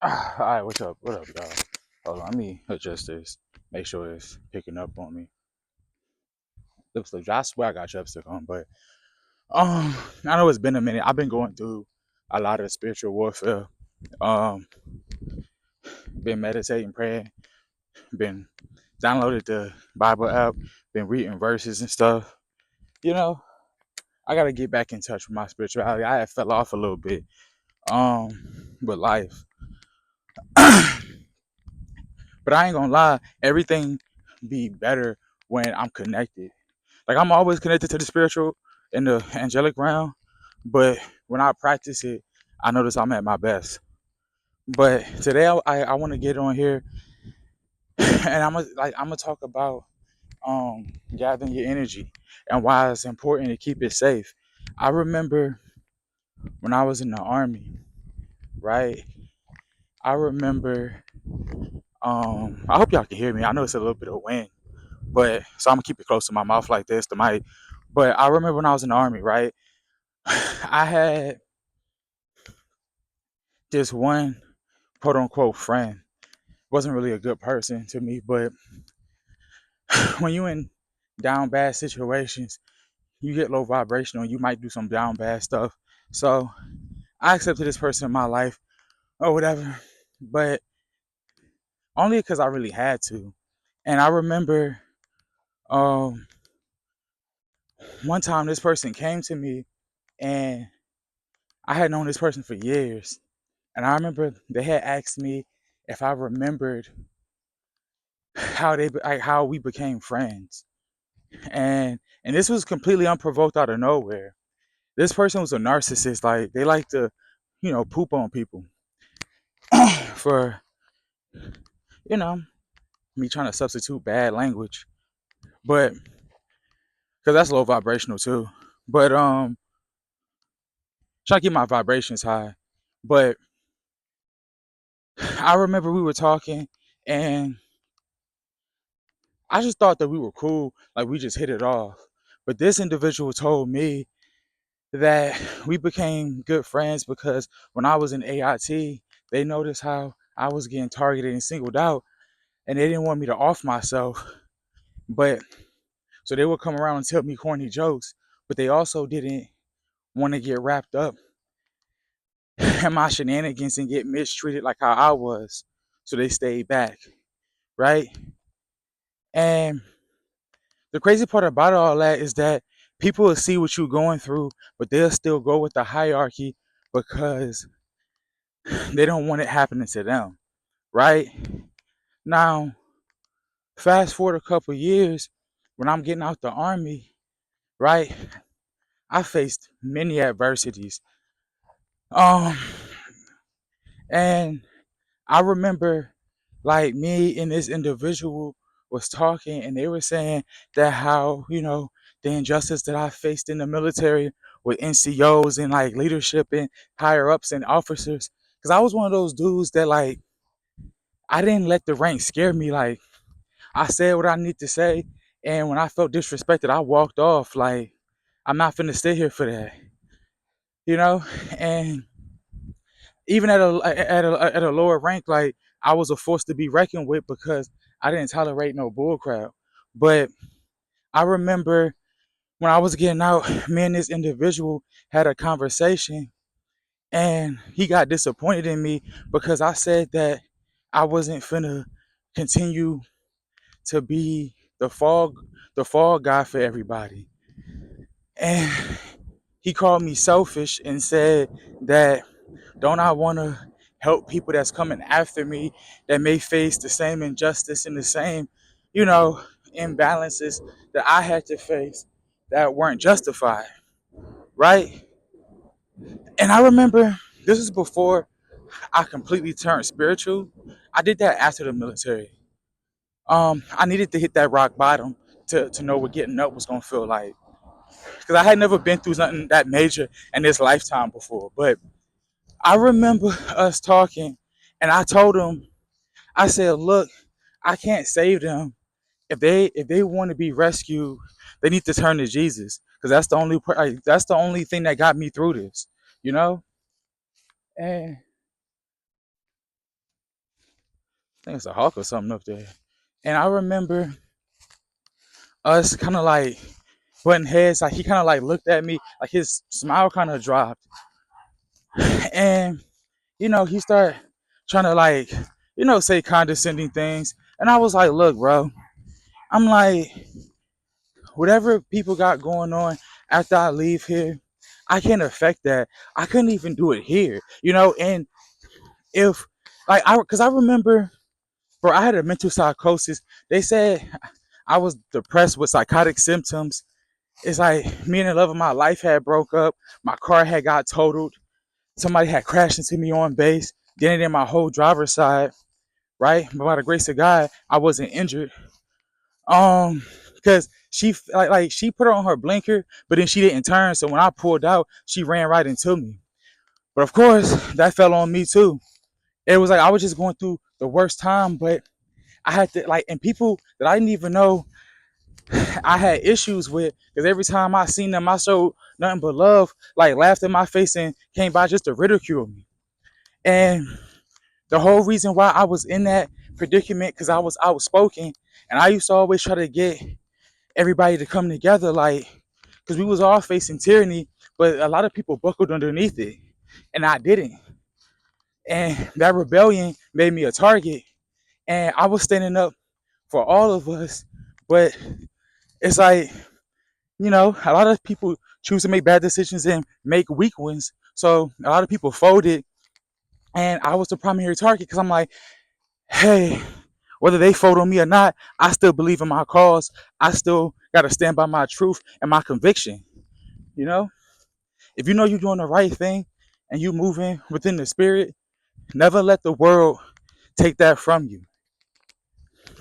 All right, what's up? What up, y'all? Hold on, let me adjust this. Make sure it's picking up on me. Lipstick. I swear I got chapstick on, but I know it's been a minute. I've been going through a lot of spiritual warfare. Um, been meditating, praying, been downloaded the Bible app, been reading verses and stuff. You know, I gotta get back in touch with my spirituality. I had fell off a little bit. With life, but I ain't gonna lie. Everything be better when I'm connected. Like I'm always connected to the spiritual and the angelic realm, but when I practice it, I notice I'm at my best. But today I want to get on here and I'm gonna talk about gathering your energy and why it's important to keep it safe. I remember when I was in the army, right? I remember I hope y'all can hear me. I know it's a little bit of wind, but so I'm gonna keep it close to my mouth like this, the mic. But I remember when I was in the army, right? I had this one quote unquote friend. Wasn't really a good person to me, but when you in down bad situations, you get low vibrational, you might do some down bad stuff. So I accepted this person in my life or whatever, but only because I really had to. And I remember um, one time this person came to me and I had known this person for years. And I remember they had asked me if I remembered how we became friends. And this was completely unprovoked out of nowhere. This person was a narcissist. Like they like to, poop on people for you know me trying to substitute bad language, but because that's low vibrational too. But trying to keep my vibrations high. But I remember we were talking, and I just thought that we were cool, like we just hit it off. But this individual told me that we became good friends because when I was in AIT, they noticed how I was getting targeted and singled out, and they didn't want me to off myself. But so they would come around and tell me corny jokes, but they also didn't want to get wrapped up in my shenanigans and get mistreated like how I was. So they stayed back, right? And the crazy part about all that is that people will see what you're going through, but they'll still go with the hierarchy because they don't want it happening to them, right? Now, fast forward a couple years, when I'm getting out the army, right? I faced many adversities. Um, and I remember like me and this individual was talking and they were saying that how, the injustice that I faced in the military with NCOs and like leadership and higher ups and officers. Cause I was one of those dudes that like I didn't let the rank scare me. Like I said what I need to say. And when I felt disrespected, I walked off. Like I'm not finna stay here for that. You know? And even at a lower rank, like I was a force to be reckoned with because I didn't tolerate no bullcrap. But I remember when I was getting out, me and this individual had a conversation, and he got disappointed in me because I said that I wasn't finna continue to be the fall guy for everybody, and he called me selfish and said that don't I want to help people that's coming after me that may face the same injustice and the same, you know, imbalances that I had to face that weren't justified, right? And I remember this is before I completely turned spiritual. I did that after the military. I needed to hit that rock bottom to know what getting up was gonna feel like. Because I had never been through something that major in this lifetime before. But I remember us talking, and I told him, I said, "Look, I can't save them. If they want to be rescued, they need to turn to Jesus, because that's the only thing that got me through this, you know." And think it's a hawk or something up there. And I remember us kind of like butting heads. Like he kind of like looked at me, like his smile kind of dropped, and he started trying to like say condescending things. And I was like, look, bro, I'm like, whatever people got going on after I leave here, I can't affect that. I couldn't even do it here, and if like because I remember, bro, I had a mental psychosis. They said I was depressed with psychotic symptoms. It's like me and the love of my life had broke up. My car had got totaled. Somebody had crashed into me on base, getting in my whole driver's side, right? But by the grace of God, I wasn't injured. Because she like she put on her blinker, but then she didn't turn. So when I pulled out, she ran right into me. But of course, that fell on me too. It was like I was just going through the worst time, but I had to like, and people that I didn't even know I had issues with, because every time I seen them, I showed nothing but love, like laughed in my face and came by just to ridicule me. And the whole reason why I was in that predicament, because I was outspoken, and I used to always try to get everybody to come together, like, because we was all facing tyranny, but a lot of people buckled underneath it, and I didn't. And that rebellion made me a target, and I was standing up for all of us, but it's like, a lot of people choose to make bad decisions and make weak ones. So a lot of people folded, and I was the primary target because I'm like, hey, whether they fold on me or not, I still believe in my cause. I still got to stand by my truth and my conviction. You know, if you know you're doing the right thing and you moving within the spirit, never let the world take that from you.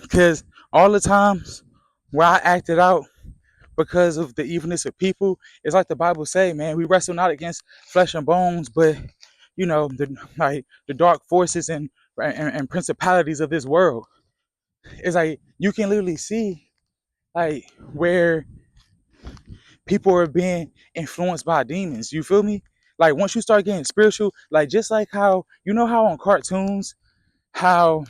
Because all the times where I acted out because of the evilness of people, it's like the Bible say, man, we wrestle not against flesh and bones, but the dark forces and principalities of this world. It's like you can literally see like where people are being influenced by demons. You feel me? Like once you start getting spiritual, like just like how how on cartoons, how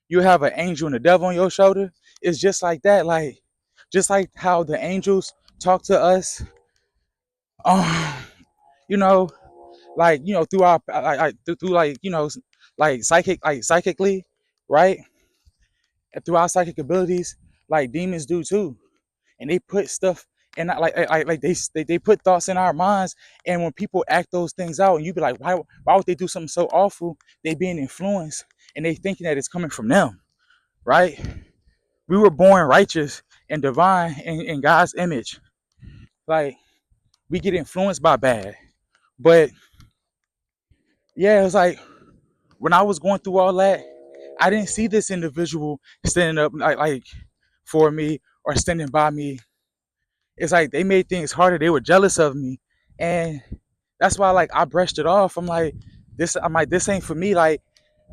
you have an angel and a devil on your shoulder, it's just like that. Like just like how the angels talk to us, um, you know, like through our through like like psychically, right? And through our psychic abilities, like demons do too, and they put stuff and like they put thoughts in our minds, and when people act those things out, and you be like, why would they do something so awful? They being influenced, and they thinking that it's coming from them, right? We were born righteous and divine in God's image. Like we get influenced by bad, but yeah, it's like when I was going through all that, I didn't see this individual standing up like for me or standing by me. It's like they made things harder. They were jealous of me, and that's why like I brushed it off. I'm like this. I'm like this ain't for me. Like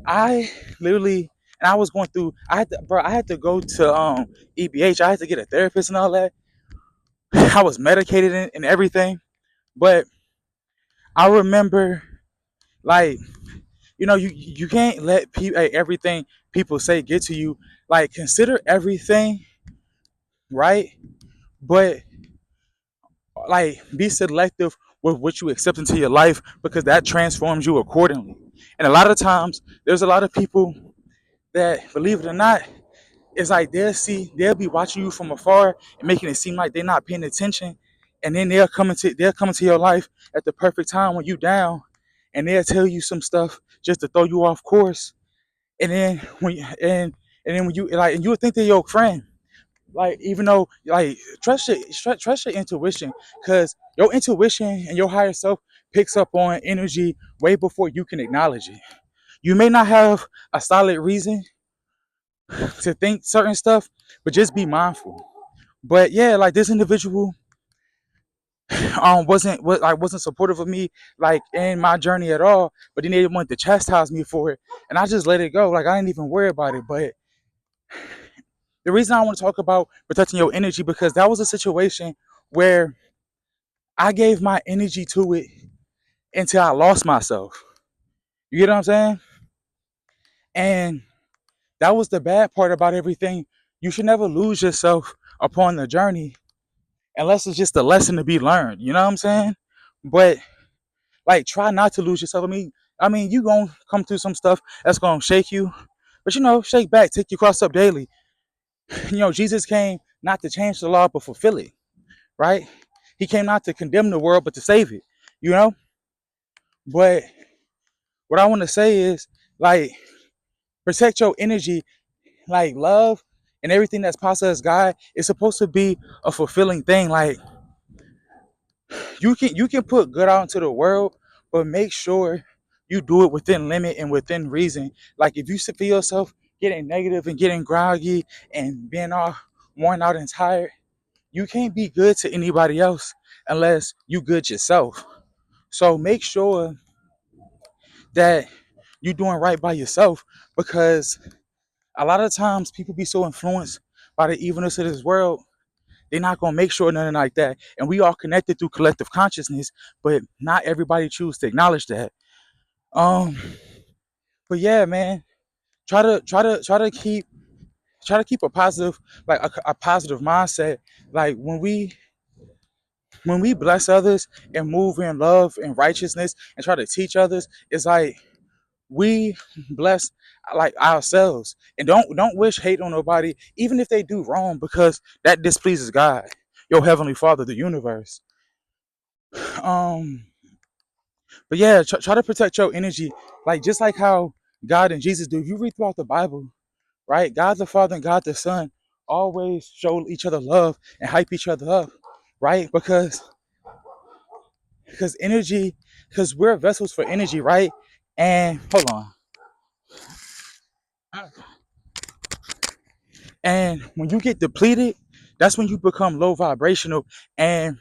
I literally, and I was going through. I had to go to EBH. I had to get a therapist and all that. I was medicated and everything, but I remember like you can't let everything people say get to you. Like consider everything, right? But like be selective with what you accept into your life, because that transforms you accordingly. And a lot of times there's a lot of people that, believe it or not, it's like they'll be watching you from afar and making it seem like they're not paying attention, and then they'll come into your life at the perfect time when you down, and they'll tell you some stuff just to throw you off course. And then and then when you like, and you would think they're your friend, like even though like trust your intuition, because your intuition and your higher self picks up on energy way before you can acknowledge it. You may not have a solid reason to think certain stuff, but just be mindful. But yeah, like this individual wasn't supportive of me like in my journey at all, but then they wanted to chastise me for it, and I just let it go. Like I didn't even worry about it. But the reason I want to talk about protecting your energy, because that was a situation where I gave my energy to it until I lost myself. You get what I'm saying? And That was the bad part about everything. You should never lose yourself upon the journey unless it's just a lesson to be learned. You know what I'm saying? But like, try not to lose yourself. I mean, you gonna come through some stuff that's gonna shake you, but shake back, take your cross up daily. Jesus came not to change the law but fulfill it, right? He came not to condemn the world but to save it. You know. But what I want to say is, like, protect your energy. Like, love and everything that's possible as God is supposed to be a fulfilling thing. Like, you can put good out into the world, but make sure you do it within limit and within reason. Like, if you feel yourself getting negative and getting groggy and being all worn out and tired, you can't be good to anybody else unless you good yourself. So make sure that you're doing right by yourself, because a lot of times people be so influenced by the evilness of this world, they're not gonna make sure nothing like that. And we are connected through collective consciousness, but not everybody choose to acknowledge that. Um, but yeah, man, try to keep a positive, like a positive mindset. Like, when we bless others and move in love and righteousness and try to teach others, it's like we bless, like, ourselves. And don't wish hate on nobody, even if they do wrong, because that displeases God, your heavenly Father, the universe. Um, but yeah, try to protect your energy, like, just like how God and Jesus do. If you read throughout the Bible, right? God the Father and God the Son always show each other love and hype each other up, right? Because energy, because we're vessels for energy, right? And hold on. And when you get depleted, that's when you become low vibrational. And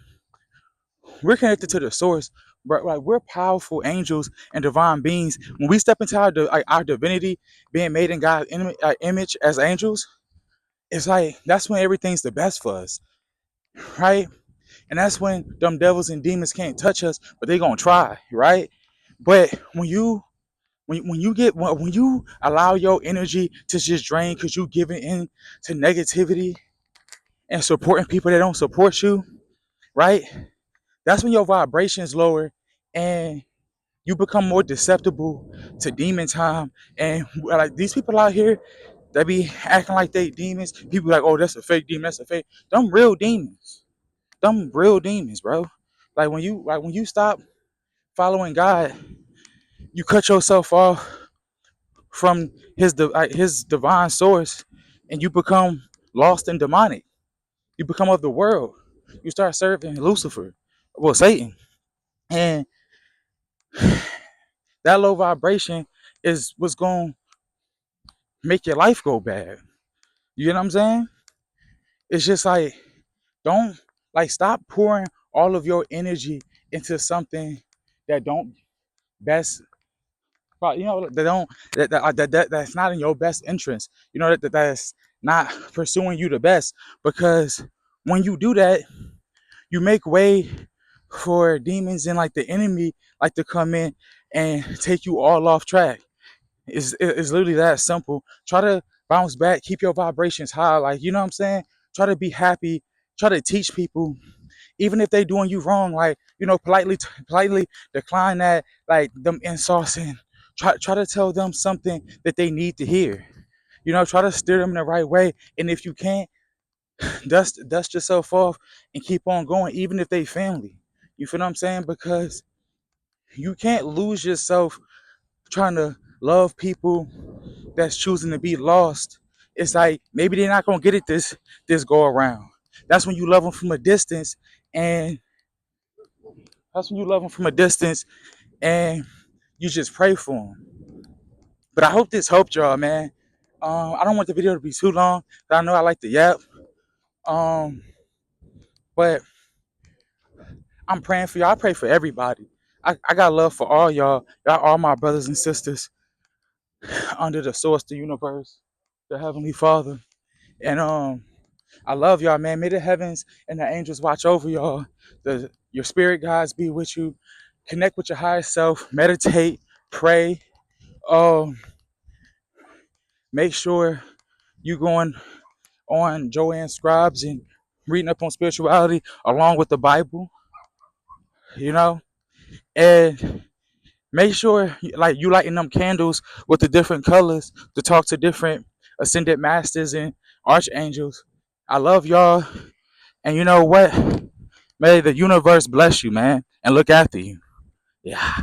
we're connected to the source, but like, we're powerful angels and divine beings. When we step into our divinity, being made in God's image as angels, it's like that's when everything's the best for us, right? And that's when them devils and demons can't touch us, but they gonna try, right? But when you allow your energy to just drain because you giving in to negativity and supporting people that don't support you, right? That's when your vibration is lower and you become more susceptible to demon time. And like, these people out here, they be acting like they demons. People like, oh, that's a fake demon, that's a fake. Them real demons. Them real demons, bro. Like when you stop following God, you cut yourself off from his divine source, and you become lost and demonic. You become of the world. You start serving Lucifer, well, Satan, and that low vibration is what's going to make your life go bad. You know what I'm saying? It's just like, don't, like, stop pouring all of your energy into something that don't best, that don't that's not in your best interest. That's not pursuing you the best, because when you do that, you make way for demons and, like, the enemy, like, to come in and take you all off track. It's literally that simple. Try to bounce back, keep your vibrations high, like, you know what I'm saying? Try to be happy, try to teach people, even if they doing you wrong, like, politely decline that, like, them insults, and try to tell them something that they need to hear. Try to steer them in the right way. And if you can't, dust yourself off and keep on going, even if they family. You feel what I'm saying? Because you can't lose yourself trying to love people that's choosing to be lost. It's like, maybe they're not gonna get it this go around. That's when you love them from a distance, and that's when you love them from a distance, and you just pray for them. But I hope this helped y'all, man. I don't want the video to be too long, but I know I like to yap. Um, but I'm praying for y'all. I pray for everybody. I got love for all y'all. Y'all are my brothers and sisters under the source, the universe, the Heavenly Father. And I love y'all, man. May the heavens and the angels watch over y'all. Your spirit guides be with you. Connect with your higher self. Meditate. Pray. Um, make sure you going on Johann scribes and reading up on spirituality along with the Bible, you know, and make sure like you lighting them candles with the different colors to talk to different ascended masters and archangels. I love y'all, and you know what? May the universe bless you, man, and look after you. Yeah.